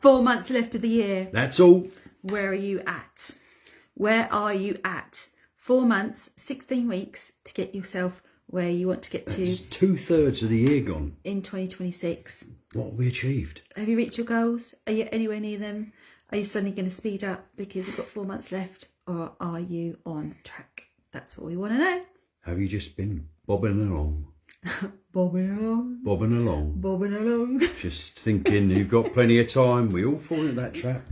4 months left of the year. That's all. Where are you at? Where are you at? 4 months, 16 weeks to get yourself where you want to get to. It's 2/3 of the year gone. In 2026. What have we achieved? Have you reached your goals? Are you anywhere near them? Are you suddenly going to speed up because you've got 4 months left? Or are you on track? That's what we want to know. Have you just been bobbing along? Bobbing along. Bobbing along. Bobbing along. Just thinking you've got plenty of time. We all fall into that trap.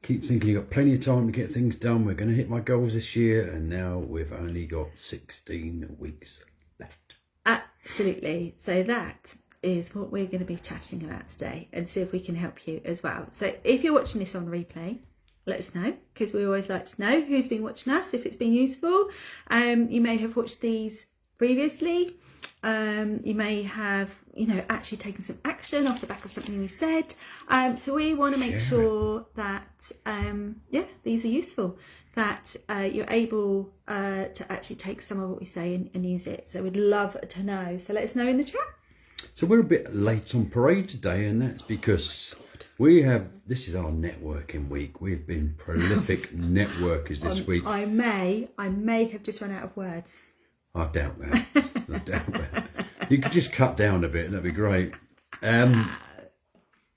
Keep thinking you've got plenty of time to get things done. We're going to hit my goals this year. And now we've only got 16 weeks left. Absolutely. So that is what we're going to be chatting about today and see if we can help you as well. So if you're watching this on replay, let us know, because we always like to know who's been watching us, if it's been useful. You may have watched these previously. You may have, actually taken some action off the back of something we said. So we want to make sure that, these are useful, that you're able to actually take some of what we say and use it. So we'd love to know. So let us know in the chat. So we're a bit late on parade today, and that's because this is our networking week. We've been prolific networkers this week. I may have just run out of words. I doubt that. You could just cut down a bit, that'd be great.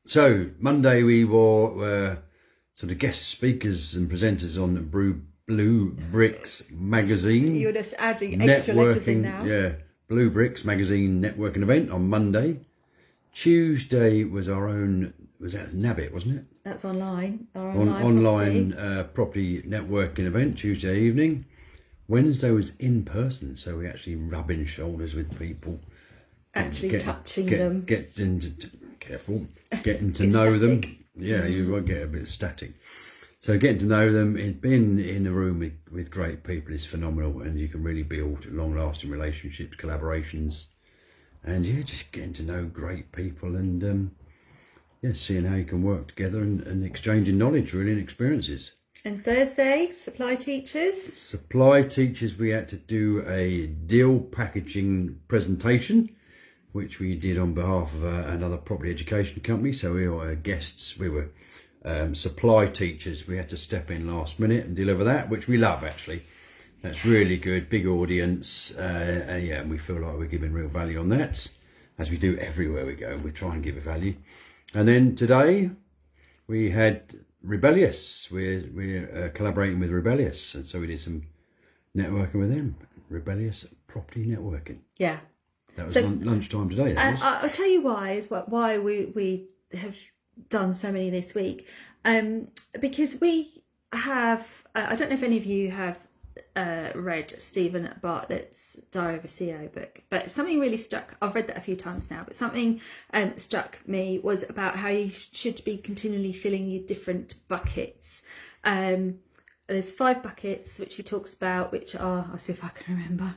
So Monday we were sort of guest speakers and presenters on the Blue Bricks magazine. You're just adding extra letters in now. Yeah, Blue Bricks magazine networking event on Monday. Tuesday was our own, was that Nab It, wasn't it? That's online. Our online property networking event, Tuesday evening. Wednesday was in person, so we actually rubbing shoulders with people. Actually touching them. Getting to know them. Yeah, you won't get a bit static. So getting to know them, being in the room with great people is phenomenal, and you can really build long-lasting relationships, collaborations, and just getting to know great people and seeing how you can work together and exchanging knowledge really and experiences. And Thursday, supply teachers, we had to do a deal packaging presentation, which we did on behalf of another property education company. So we were guests, we were supply teachers. We had to step in last minute and deliver that, which we love actually. That's really good, big audience, and we feel like we're giving real value on that, as we do everywhere we go. We try and give a value. And then today we had Rebellious. We're collaborating with Rebellious, and so we did some networking with them. Rebellious Property Networking. Yeah. That was lunchtime today. I'll tell you why we have done so many this week. Because we have, I don't know if any of you have read Stephen Bartlett's Diary of a CEO book, but something really I've read that a few times now, but something struck me was about how you should be continually filling your different buckets. There's 5 buckets which he talks about, which are, I'll see if I can remember,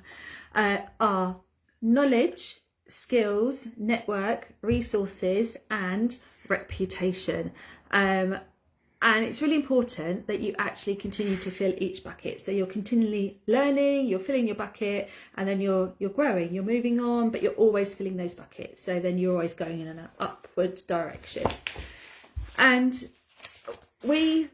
are knowledge, skills, network, resources, and reputation. And it's really important that you actually continue to fill each bucket. So you're continually learning, you're filling your bucket, and then you're growing, you're moving on, but you're always filling those buckets. So then you're always going in an upward direction. And we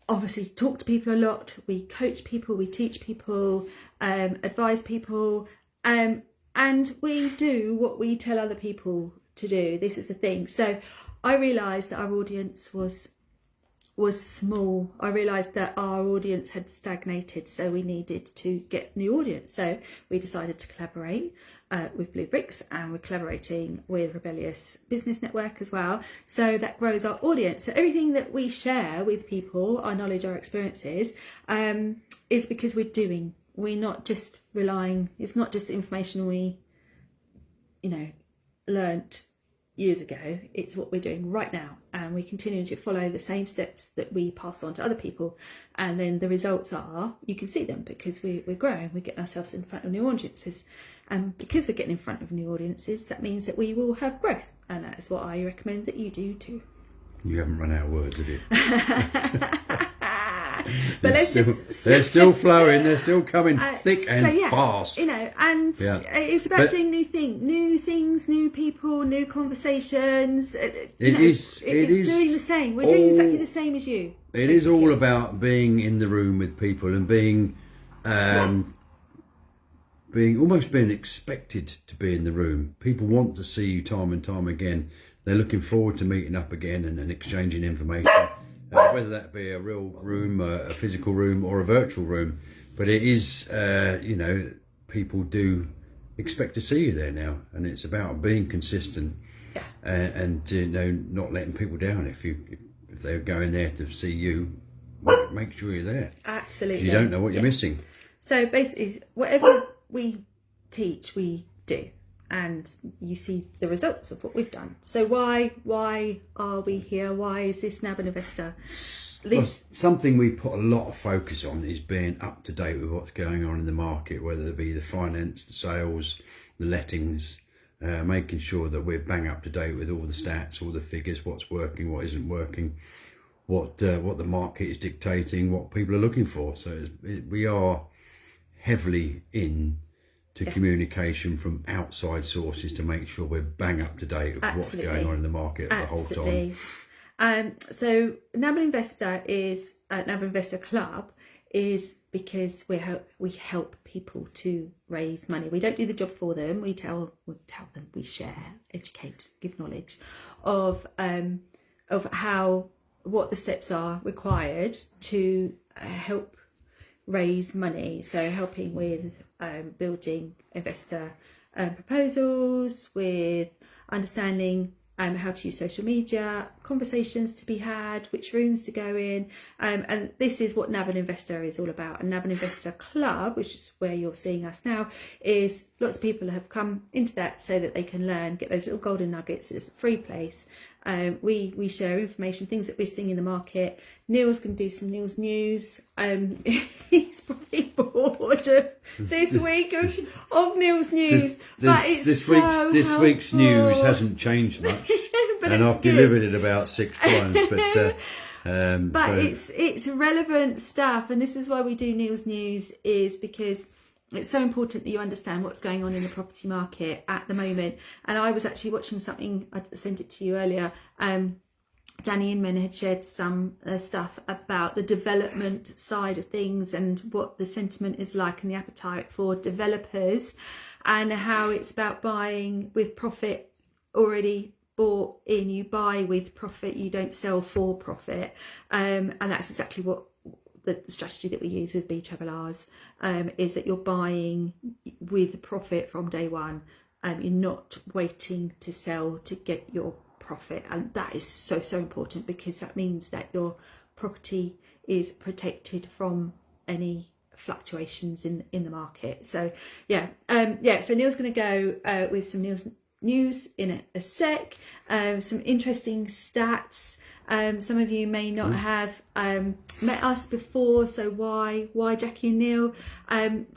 obviously talk to people a lot. We coach people, we teach people, advise people, and we do what we tell other people to do. This is the thing. So I realised that our audience was small. I realised that our audience had stagnated, so we needed to get new audience. So we decided to collaborate with Blue Bricks, and we're collaborating with Rebellious Business Network as well. So that grows our audience. So everything that we share with people, our knowledge, our experiences, is because we're doing. We're not just relying. It's not just information we, learnt years ago. It's what we're doing right now, and we continue to follow the same steps that we pass on to other people, and then the results are, you can see them, because we're growing, we're getting ourselves in front of new audiences, and because we're getting in front of new audiences, that means that we will have growth, and that is what I recommend that you do too. You haven't run out of words, have you? But they're still flowing. They're still coming thick and fast. You know, and it's about doing new things, new people, new conversations. It's doing the same. We're doing exactly the same as you. It is all about being in the room with people and being expected to be in the room. People want to see you time and time again. They're looking forward to meeting up again and exchanging information, whether that be a real room, a physical room, or a virtual room. But it is, people do expect to see you there now, and it's about being consistent and not letting people down. If they're going there to see you, make sure you're there. Absolutely. You don't know what you're missing. So basically, whatever we teach, we do. And you see the results of what we've done. So why are we here? Why is this Nab An Investor? Something we put a lot of focus on is being up to date with what's going on in the market, whether it be the finance, the sales, the lettings, making sure that we're bang up to date with all the stats, all the figures, what's working, what isn't working, what the market is dictating, what people are looking for. So we are heavily in to communication from outside sources to make sure we're bang up to date with what's going on in the market the whole time. So Nab An Investor is Nab An Investor Club is because we help people to raise money. We don't do the job for them. We tell them, we share, educate, give knowledge of what the steps are required to help raise money. So helping with building investor proposals, with understanding how to use social media, conversations to be had, which rooms to go in, and this is what Nab An Investor is all about. And Nab An Investor Club, which is where you're seeing us now, is lots of people have come into that so that they can learn, get those little golden nuggets. It's a free place. We share information, things that we're seeing in the market. Neil's going to do some Neil's news. He's probably bored of this week of Neil's news, but it's this week's news hasn't changed much, and I've delivered it about 6 times. But it's relevant stuff, and this is why we do Neil's news, is because it's so important that you understand what's going on in the property market at the moment. And I was actually watching something, I sent it to you earlier. Danny Inman had shared some stuff about the development side of things and what the sentiment is like and the appetite for developers, and how it's about buying with profit already bought in. You buy with profit, you don't sell for profit. And that's exactly what the strategy that we use with BRRRs is, that you're buying with profit from day one. You're not waiting to sell to get your profit, and that is so important, because that means that your property is protected from any fluctuations in the market. So so Neil's going to go with some news in a sec, some interesting stats. Some of you may not have met us before, so why Jackie and Neil?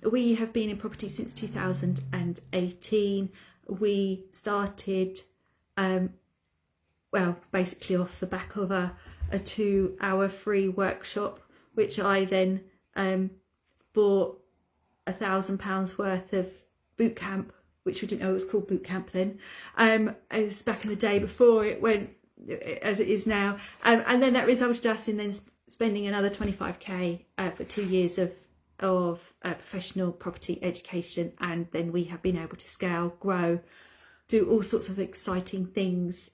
We have been in property since 2018. We started basically off the back of a 2-hour free workshop, which I then bought £1,000 worth of boot camp, which we didn't know it was called boot camp then. It was back in the day before it went as it is now, and then that resulted us in then spending another 25k for 2 years of professional property education. And then we have been able to scale, grow, do all sorts of exciting things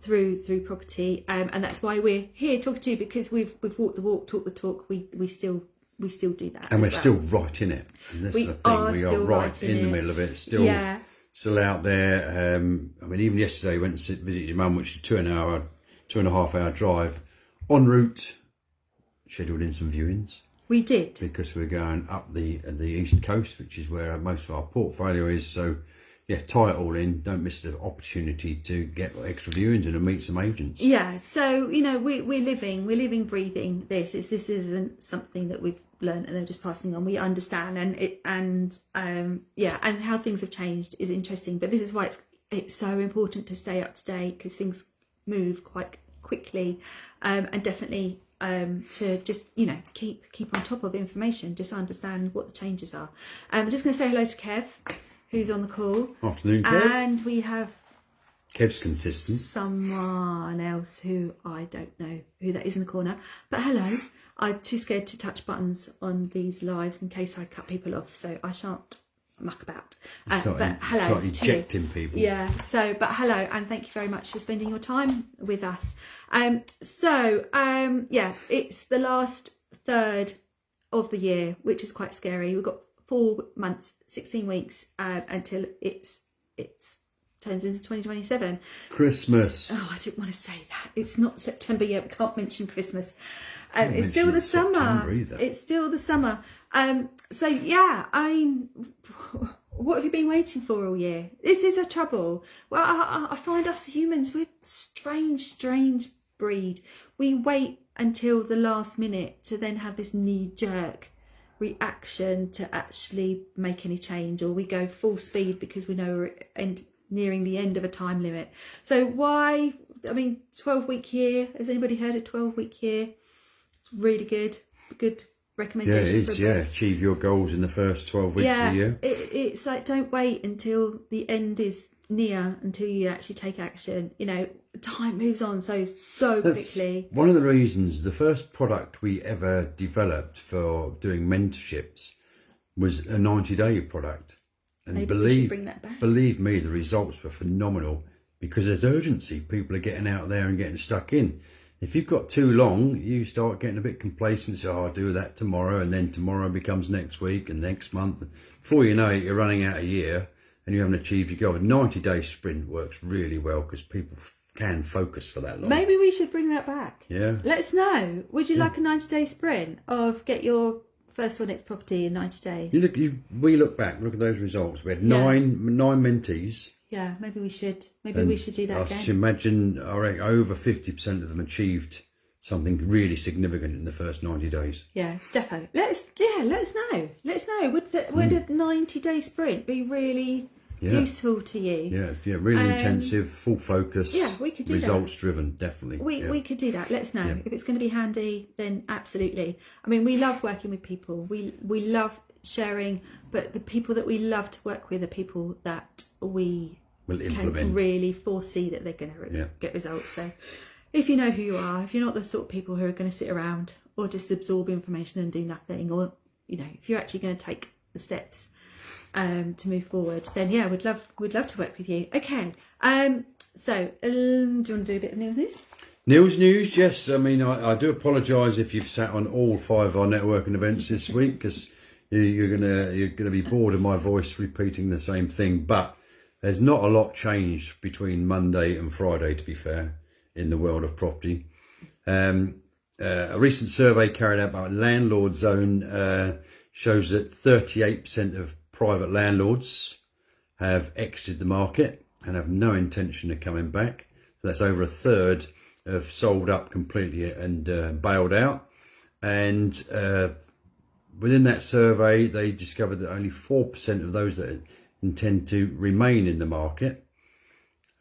through property, and that's why we're here talking to you, because we've walked the walk, talked the talk. We still do that, and we're still right in it. And that's the thing, we are right in the middle of it. Still out there. I mean, even yesterday, went to visit your mum, which is a 2.5 hour drive. En route, scheduled in some viewings. We did, because we're going up the east coast, which is where most of our portfolio is. So tie it all in. Don't miss the opportunity to get extra viewings and meet some agents. So we're living, breathing this. This isn't something that we've learned and they're just passing on. We understand, and how things have changed is interesting. But this is why it's so important to stay up to date, because things move quite quickly, and definitely to just, you know, keep on top of information, just understand what the changes are. I'm just going to say hello to Kev, who's on the call. Afternoon, Kev. And we have Kev's consistent. someone else who I don't know who that is in the corner. But hello. I'm too scared to touch buttons on these lives in case I cut people off, so I shan't muck about. But hello. It's like ejecting people. Yeah, but hello, and thank you very much for spending your time with us. It's the last third of the year, which is quite scary. We've got 4 months, 16 weeks until it's turns into 2027. Christmas. Oh, I didn't want to say that. It's not September yet. We can't mention Christmas. It's still the summer. It's still the summer. What have you been waiting for all year? This is a trouble. Well, I find us humans, we're strange breed. We wait until the last minute to then have this knee-jerk reaction to actually make any change, or we go full speed because we know we're nearing the end of a time limit. So 12-week year, has anybody heard of 12-week year? It's really good recommendation. Yeah, it is. Achieve your goals in the first 12 weeks of the year. It's like, don't wait until the end is near until you actually take action. You know, time moves on so quickly. One of the reasons, the first product we ever developed for doing mentorships was a 90-day product. And Maybe we should bring that back. Believe me, the results were phenomenal because there's urgency. People are getting out there and getting stuck in. If you've got too long, you start getting a bit complacent. So I'll do that tomorrow, and then tomorrow becomes next week and next month. Before you know it, you're running out a year and you haven't achieved your goal. A 90-day sprint works really well because people can focus for that long. Maybe we should bring that back. Yeah. Let us know. Would you like a 90-day sprint of get your first or next property in 90 days? We look back, look at those results. We had nine mentees. Yeah, maybe we should. We should do that again. I should imagine over 50% of them achieved something really significant in the first 90 days. Yeah, defo. Let us know. Let us know. Would a 90-day sprint be really useful to you? Yeah, really intensive, full focus. Yeah, we could do results driven, definitely. We could do that. Let us know. If it's going to be handy, then absolutely. I mean, we love working with people. We love sharing, but the people that we love to work with are people that we can really foresee that they're going to get results. So if you know who you are, if you're not the sort of people who are going to sit around or just absorb information and do nothing, or, you know, if you're actually going to take the steps to move forward, then we'd love to work with you. Okay. Do you want to do a bit of news? News, yes. I mean, I do apologise if you've sat on all 5 of our networking events this week, because you're gonna be bored of my voice repeating the same thing. But there's not a lot changed between Monday and Friday, to be fair, in the world of property. A recent survey carried out by Landlord Zone shows that 38% of private landlords have exited the market and have no intention of coming back. So that's over a third have sold up completely and bailed out. And within that survey, they discovered that only 4% of those that intend to remain in the market,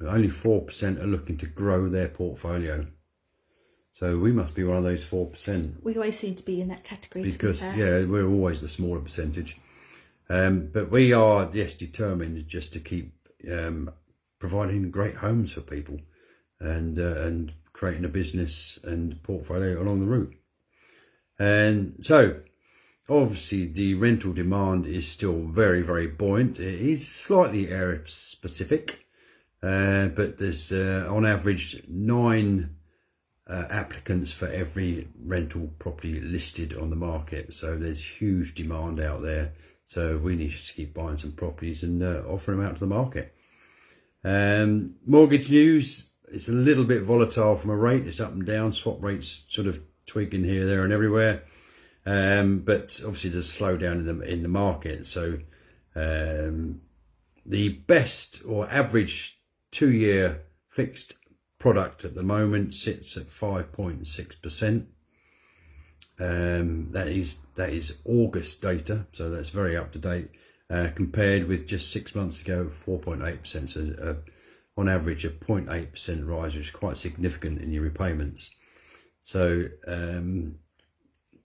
only 4% are looking to grow their portfolio. So we must be one of those 4%. We always seem to be in that category. Because, we're always the smaller percentage. But we are, determined just to keep providing great homes for people and creating a business and portfolio along the route. And so, obviously, the rental demand is still very, very buoyant. It is slightly area specific, but there's on average 9 applicants for every rental property listed on the market. So there's huge demand out there. So we need to keep buying some properties and offering them out to the market. Mortgage news, it's a little bit volatile from a rate. It's up and down. Swap rates sort of tweaking here, there and everywhere. But obviously there's a slowdown in the market. So the best or average 2-year fixed product at the moment sits at 5.6%. That is August data, so that's very up to date, compared with just 6 months ago, 4.8%. So on average, a 0.8% rise, which is quite significant in your repayments. So,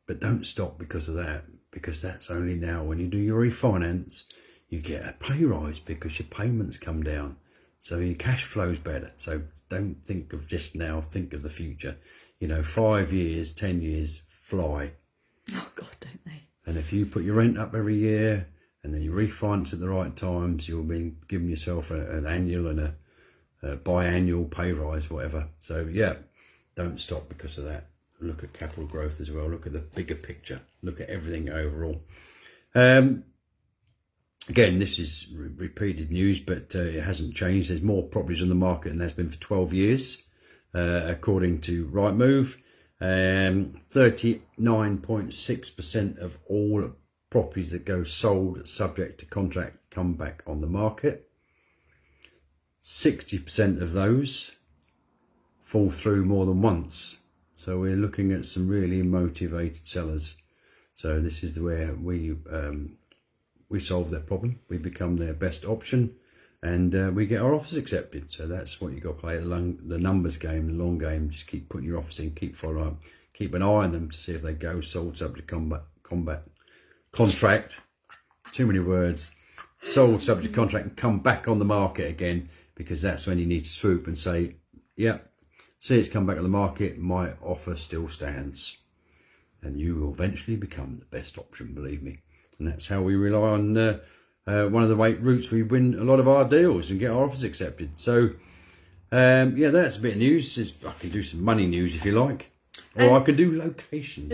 but don't stop because of that, because that's only now. When you do your refinance, you get a pay rise because your payments come down. So your cash flow's better. So don't think of just now, think of the future. 5 years, 10 years fly. Oh God, don't they? And if you put your rent up every year and then you refinance at the right times, you'll be giving yourself an annual and a biannual pay rise, whatever. So yeah, don't stop because of that. Look at capital growth as well. Look at the bigger picture. Look at everything overall. Again, this is repeated news, but it hasn't changed. There's more properties on the market than there's been for 12 years, according to Rightmove. 39.6% of all properties that go sold subject to contract come back on the market. 60% of those fall through more than once. So we're looking at some really motivated sellers. So this is where we solve their problem. We become their best option, and we get our offers accepted. So that's what you got to play, the numbers game, the long game. Just keep putting your offers in, keep following up, keep an eye on them to see if they go sold subject contract. Too many words. Sold subject contract and come back on the market again, because that's when you need to swoop and say, yeah, see it's come back on the market, my offer still stands. And you will eventually become the best option, believe me. And that's how we rely on one of the routes we win a lot of our deals and get our offers accepted. So, yeah, that's a bit of news. I can do some money news if you like. Or I can do location.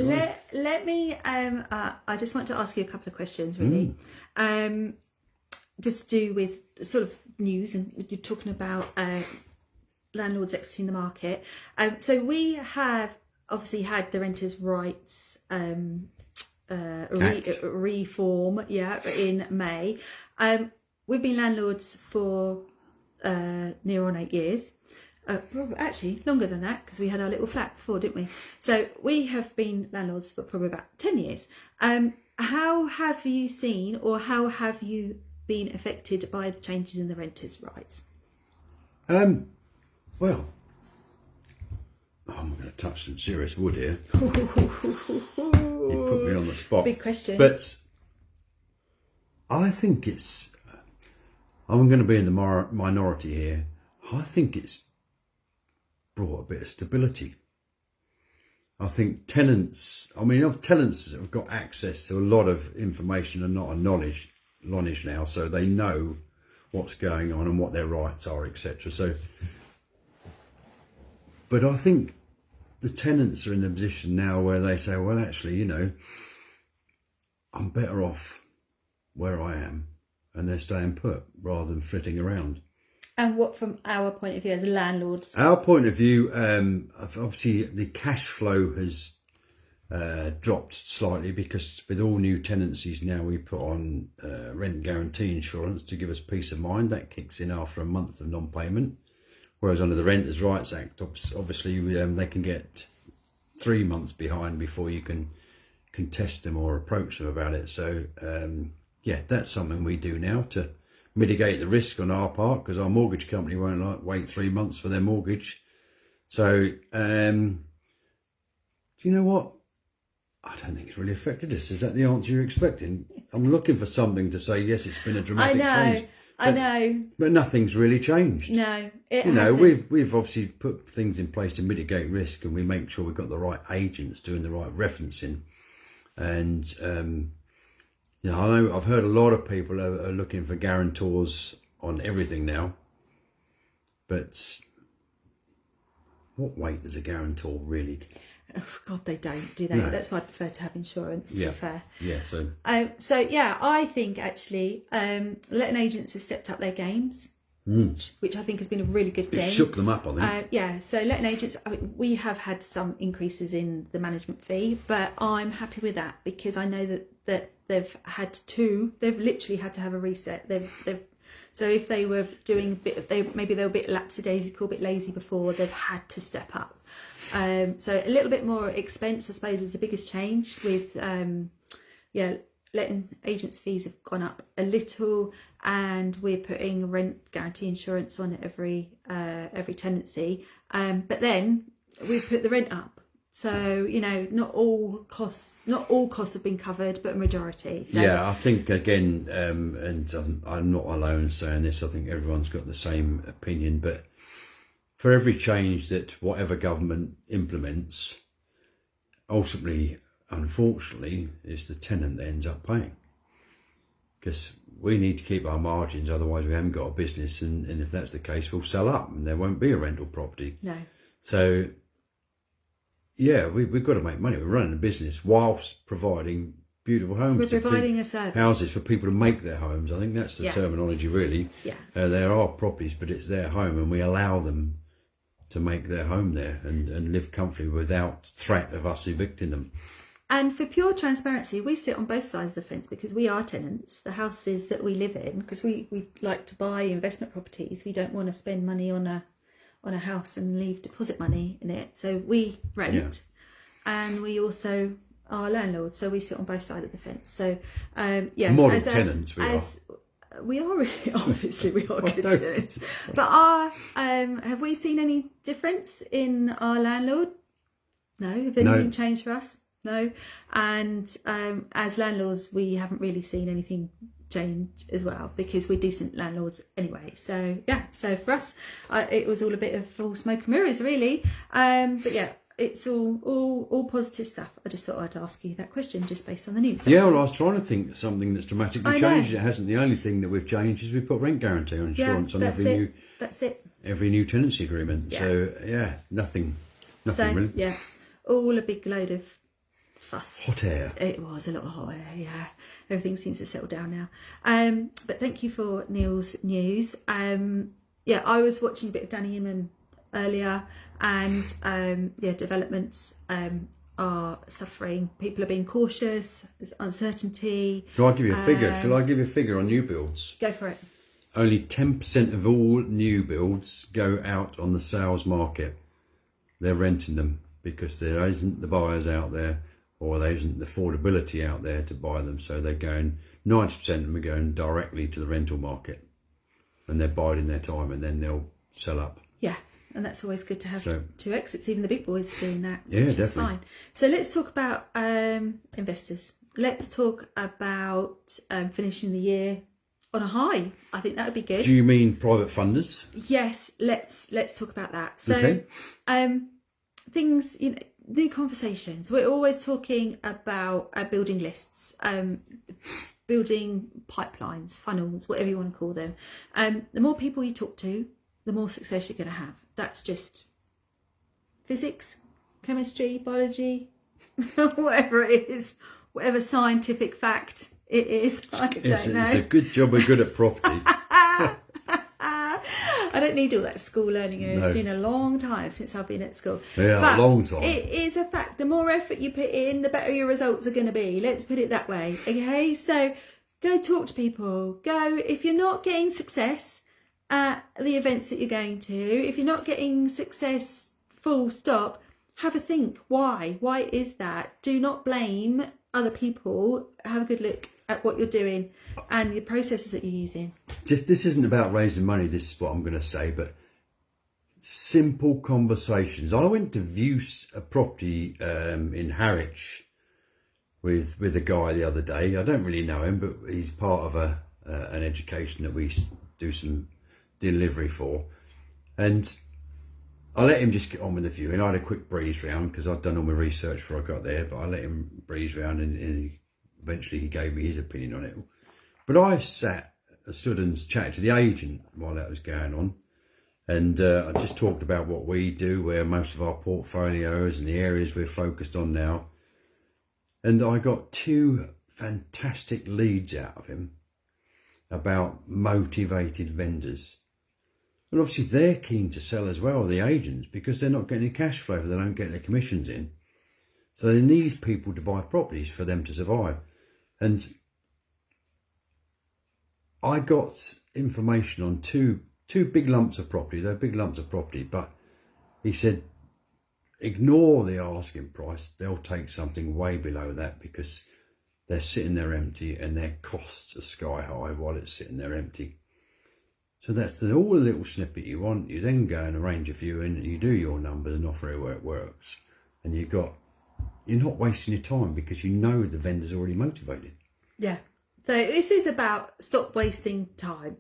Let me, I just want to ask you a couple of questions, really. Just to do with sort of news, and you're talking about landlords exiting the market. So we have obviously had the Renters' Rights reform, in May. We've been landlords for near on 8 years. Actually longer than that, because we had our little flat before, didn't we? So we have been landlords for probably about 10 years. How have you seen, or how have you been affected by the changes in the Renters' Rights? Well, I'm going to touch some serious wood here. You put me on the spot. Big question. But I think I'm going to be in the minority here. I think it's brought a bit of stability. I think tenants have got access to a lot of information and not a knowledge now, so they know what's going on and what their rights are, etc. So, but I think the tenants are in a position now where they say, well, actually, I'm better off where I am, and they're staying put rather than flitting around. And what, from our point of view as landlords? Our point of view, obviously the cash flow has dropped slightly, because with all new tenancies now we put on rent guarantee insurance to give us peace of mind. That kicks in after a month of non-payment, whereas under the Renters' Rights Act, obviously they can get 3 months behind before you can contest them or approach them about it. So yeah, that's something we do now to mitigate the risk on our part, because our mortgage company won't wait 3 months for their mortgage. So do you know what? I don't think it's really affected us. Is that the answer you're expecting? I'm looking for something to say, yes, it's been a dramatic change. I know. But nothing's really changed. No, it hasn't. We've obviously put things in place to mitigate risk, and we make sure we've got the right agents doing the right referencing. And I know I've heard a lot of people are looking for guarantors on everything now. But what weight does a guarantor really? Oh God, they don't, do they? No. That's why I prefer to have insurance, to be fair. Yeah, so... So, yeah, I think, actually, letting agents have stepped up their games, which I think has been a really good thing. It shook them up, I think. Yeah, so letting agents... we have had some increases in the management fee, but I'm happy with that, because I know that they've literally had to have a reset. So if they were doing maybe they were a bit lapsadaisical, a bit lazy before, they've had to step up. So a little bit more expense, I suppose, is the biggest change with, letting agents' fees have gone up a little, and we're putting rent guarantee insurance on every tenancy. But then we put the rent up. So, you know, not all costs have been covered, but a majority. So. Yeah, I think again, and I'm not alone saying this. I think everyone's got the same opinion. But for every change that whatever government implements, ultimately, unfortunately, is the tenant that ends up paying. Because we need to keep our margins, otherwise we haven't got a business. And if that's the case, we'll sell up and there won't be a rental property. No. So, yeah, we've got to make money. We're running a business whilst providing beautiful homes. We're providing a service. Houses for people to make their homes. I think that's the terminology, really. Yeah. There are properties, but it's their home, and we allow them to make their home there and live comfortably without threat of us evicting them. And for pure transparency, we sit on both sides of the fence because we are tenants. The houses that we live in, because we like to buy investment properties, we don't want to spend money on a house and leave deposit money in it. So we rent, and we also are landlords. So we sit on both sides of the fence. So model tenants we are really, obviously we are good tenants. But have we seen any difference in our landlord? No. Have anything changed for us? No. And as landlords, we haven't really seen anything change as well, because we're decent landlords anyway. So yeah, so for us, it was all a bit of all smoke and mirrors, really. But yeah, it's all positive stuff. I just thought I'd ask you that question just based on the news. Yeah, well, I was trying to think of something that's dramatically changed. It hasn't. The only thing that we've changed is we've put rent guarantee on insurance on every new tenancy agreement. Yeah. So yeah, nothing really. Yeah, all a big load of fuss. Hot air. It was a lot of hot air, yeah. Everything seems to settle down now. But thank you for Neil's news. Yeah, I was watching a bit of Danny Inman earlier, and developments are suffering. People are being cautious. There's uncertainty. Shall I give you a figure? Shall I give you a figure on new builds? Go for it. Only 10% of all new builds go out on the sales market. They're renting them because there isn't the buyers out there, or there isn't the affordability out there to buy them. So they're going, 90% of them are going directly to the rental market, and they're biding their time, and then they'll sell up. Yeah, and that's always good to have two exits. Even the big boys are doing that, yeah, which definitely. Is fine. So let's talk about investors. Let's talk about finishing the year on a high. I think that would be good. Do you mean private funders? Yes, let's talk about that. So, things, new conversations. We're always talking about building lists, building pipelines, funnels, whatever you want to call them. The more people you talk to, the more success you're going to have. That's just physics, chemistry, biology, whatever it is, whatever scientific fact it is. I don't know. It's a good job we're good at property. I don't need all that school learning. It's been a long time since I've been at school. Yeah, but a long time. It is a fact. The more effort you put in, the better your results are going to be. Let's put it that way. Okay, so go talk to people. Go, if you're not getting success at the events that you're going to, if you're not getting success full stop, have a think. Why? Why is that? Do not blame other people. Have a good look at what you're doing and the processes that you're using. This isn't about raising money, this is what I'm going to say, but simple conversations. I went to view a property in Harwich with a guy the other day. I don't really know him, but he's part of an education that we do some delivery for. And I let him just get on with the viewing. I had a quick breeze round because I'd done all my research before I got there, but I let him breeze round, and eventually he gave me his opinion on it. But I stood and chatted to the agent while that was going on, and I just talked about what we do, where most of our portfolio is, and the areas we're focused on now. And I got 2 fantastic leads out of him about motivated vendors. And obviously they're keen to sell as well, the agents, because they're not getting any cash flow if they don't get their commissions in. So they need people to buy properties for them to survive. And I got information on two big lumps of property. They're big lumps of property, but he said, ignore the asking price. They'll take something way below that because they're sitting there empty and their costs are sky high while it's sitting there empty. So that's all the little snippet you want. You then go and arrange a viewing, and you do your numbers and offer it where it works. and you're not wasting your time because you know the vendor's already motivated. Yeah. So this is about stop wasting time.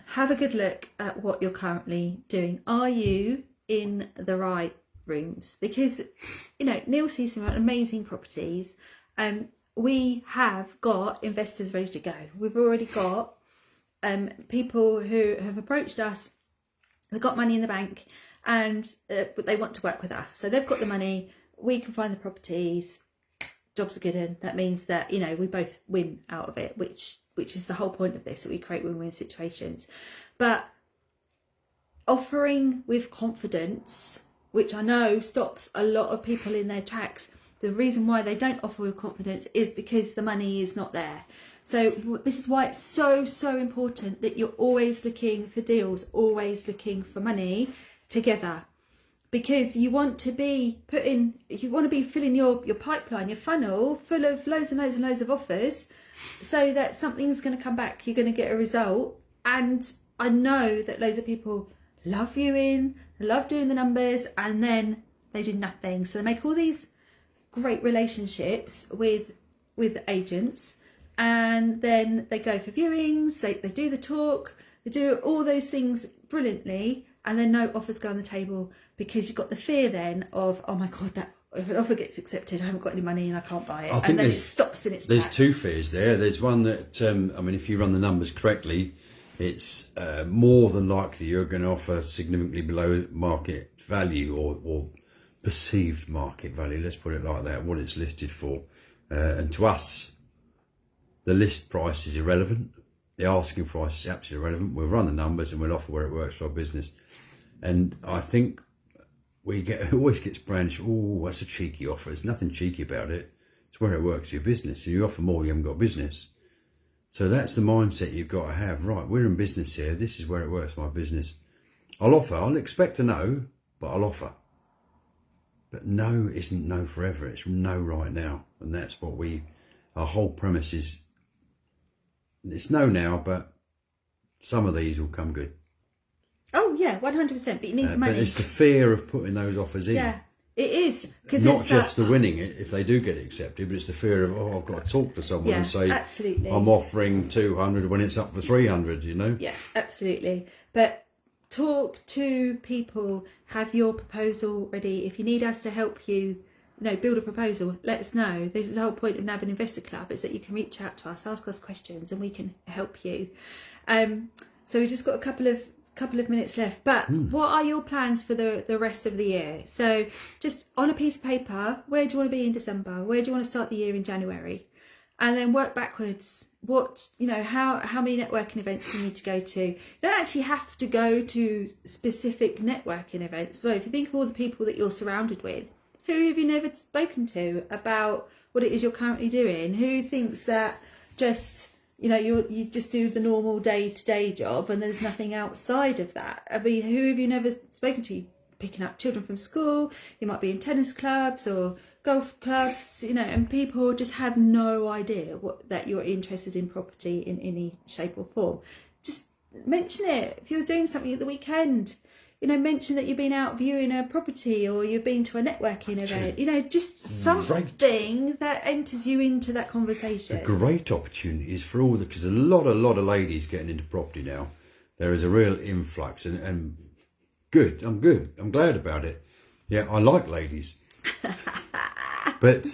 Have a good look at what you're currently doing. Are you in the right rooms? Because, Neil sees some amazing properties. We have got investors ready to go. We've already got people who have approached us. They've got money in the bank and they want to work with us. So they've got the money. We can find the properties. Jobs are good in. That means that, we both win out of it, which is the whole point of this, that we create win-win situations. But offering with confidence, which I know stops a lot of people in their tracks. The reason why they don't offer with confidence is because the money is not there. So this is why it's so, so important that you're always looking for deals, always looking for money together. Because you want to be filling your pipeline, your funnel full of loads and loads and loads of offers, so that something's going to come back, you're going to get a result. And I know that loads of people love viewing, love doing the numbers, and then they do nothing. So they make all these great relationships with agents, and then they go for viewings, they do the talk, they do all those things brilliantly, and then no offers go on the table, because you've got the fear then of, oh my God, that if an offer gets accepted, I haven't got any money and I can't buy it. And then it stops in its tracks. There's two fears there. There's one that, if you run the numbers correctly, it's more than likely you're going to offer significantly below market value or perceived market value. Let's put it like that, what it's listed for. And to us, the list price is irrelevant. The asking price is absolutely irrelevant. We'll run the numbers and we'll offer where it works for our business. And I think it always gets brandished, oh, that's a cheeky offer. There's nothing cheeky about it. It's where it works for your business. If you offer more, you haven't got business. So that's the mindset you've got to have. Right, we're in business here. This is where it works for my business. I'll expect a no, but I'll offer. But no isn't no forever. It's no right now. And that's what our whole premise is. It's no now, but some of these will come good. Oh yeah, 100%. But you need the money. But it's the fear of putting those offers in. Yeah, it is. Not just the winning it if they do get accepted, but it's the fear of, I've got to talk to someone and say, absolutely, I'm offering 200 when it's up for 300. Yeah, absolutely. But talk to people. Have your proposal ready. If you need us to help you, build a proposal, let us know. This is the whole point of Nab An Investor Club, is that you can reach out to us, ask us questions, and we can help you. So we've just got a couple of minutes left, but what are your plans for the rest of the year? So just on a piece of paper, where do you want to be in December? Where do you want to start the year in January? And then work backwards. How many networking events do you need to go to? You don't actually have to go to specific networking events. So if you think of all the people that you're surrounded with, who have you never spoken to about what it is you're currently doing? Who thinks that just, you just do the normal day-to-day job and there's nothing outside of that? I mean, who have you never spoken to? Picking up children from school, you might be in tennis clubs or golf clubs, and people just have no idea that you're interested in property in any shape or form. Just mention it. If you're doing something at the weekend, mention that you've been out viewing a property or you've been to a networking event, just something that enters you into that conversation. A great opportunity is for because a lot of ladies getting into property now. There is a real influx and good. I'm glad about it. Yeah, I like ladies. But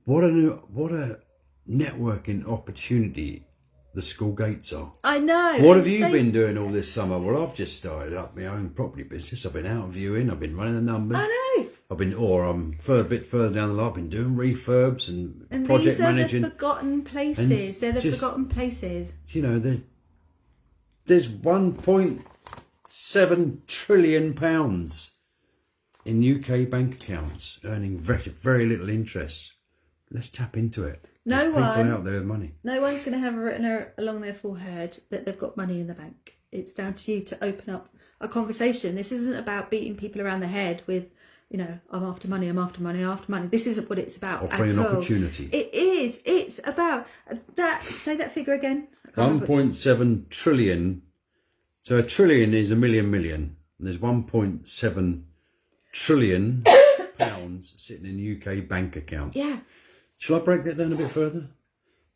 what a networking opportunity the school gates are. I know. What have you been doing all this summer? Well, I've just started up my own property business. I've been out viewing. I've been running the numbers. I know. I'm a bit further down the line. I've been doing refurbs and project managing. These are the forgotten places. They're the forgotten places. There's 1.7 trillion pounds in UK bank accounts earning very, very little interest. Let's tap into it. There's people out there with money. No one's going to have written along their forehead that they've got money in the bank. It's down to you to open up a conversation. This isn't about beating people around the head with, I'm after money, I'm after money, I'm after money. This isn't what it's about Offering at an all. opportunity. It is. It's about that. Say that figure again. 1.7 trillion. So a trillion is a million. And there's 1.7 trillion pounds sitting in UK bank accounts. Yeah. Shall I break that down a bit further?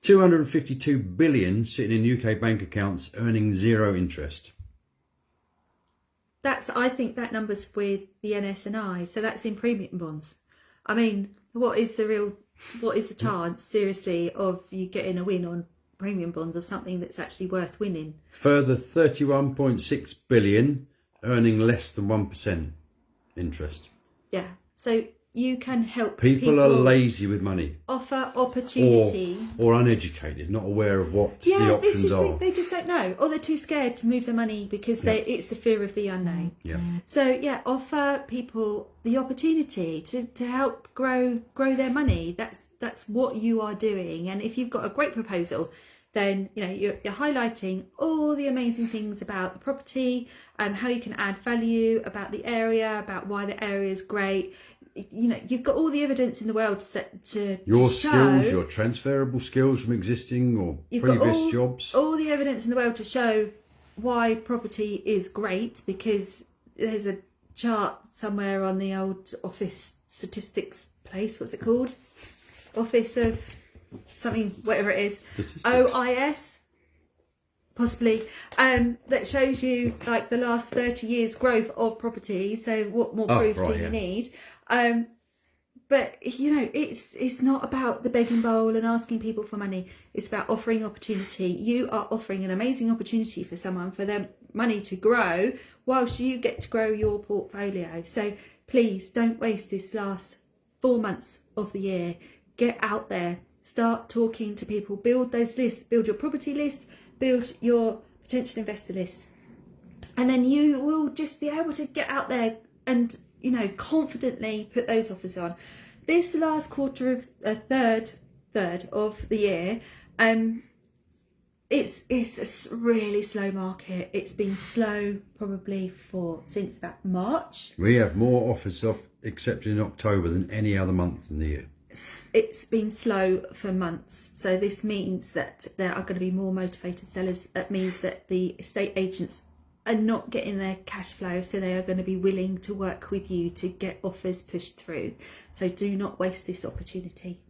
252 billion sitting in UK bank accounts earning zero interest. I think that number's with the NS&I, so that's in premium bonds. I mean, what is the chance, seriously, of you getting a win on premium bonds or something that's actually worth winning? Further 31.6 billion earning less than 1% interest. Yeah, so you can help People are lazy with money. Offer opportunity. Or uneducated, not aware of what the options are. They just don't know. Or they're too scared to move the money because it's the fear of the unknown. Yeah. So, yeah, offer people the opportunity to help grow their money. That's what you are doing. And if you've got a great proposal, then you're highlighting all the amazing things about the property, how you can add value, about the area, about why the area is great. You've got all the evidence in the world to your show, skills, your transferable skills from existing or previous jobs. All the evidence in the world to show why property is great, because there's a chart somewhere on the old office statistics place. What's it called? Office of something, whatever it is. OIS. Possibly, that shows you like the last 30 years growth of property. So what more proof do you need? But it's not about the begging bowl and asking people for money. It's about offering opportunity. You are offering an amazing opportunity for someone, for their money to grow whilst you get to grow your portfolio. So please don't waste this last 4 months of the year. Get out there, start talking to people, build those lists, build your property list, build your potential investor list, and then you will just be able to get out there and confidently put those offers on. This last quarter of third of the year, it's a really slow market. It's been slow probably since about March. We have more offers accepted in October than any other month in the year. It's been slow for months, so this means that there are going to be more motivated sellers. That means that the estate agents are not getting their cash flow, so they are going to be willing to work with you to get offers pushed through. So do not waste this opportunity.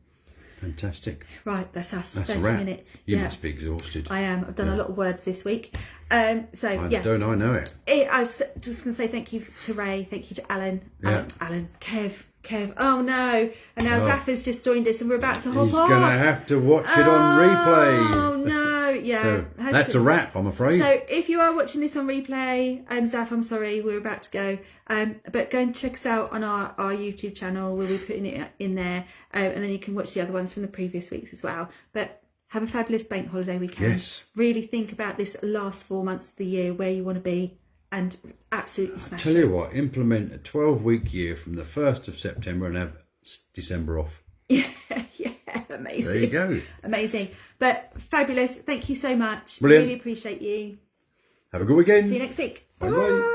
Fantastic. Right, that's us. That's 30 a wrap. minutes. You must be exhausted. I am. I've done a lot of words this week. Don't I know it? I was just going to say thank you to Ray, thank you to Alan, Kev. Oh no! And now Zaf has just joined us, and we're about to hop He's off. going to have to watch it on replay. Oh no! Yeah, So that's a wrap, I'm afraid. So if you are watching this on replay, Zaf, I'm sorry, we're about to go. But go and check us out on our YouTube channel. We'll be putting it in there, and then you can watch the other ones from the previous weeks as well. But have a fabulous bank holiday weekend. Yes. Really think about this last 4 months of the year, where you want to be, and absolutely smash it. Tell you what, implement a 12-week year from the 1st of September and have December off. Yeah, amazing. There you go. Amazing. But fabulous. Thank you so much. Brilliant. Really appreciate you. Have a good weekend. See you next week. Bye-bye. Bye.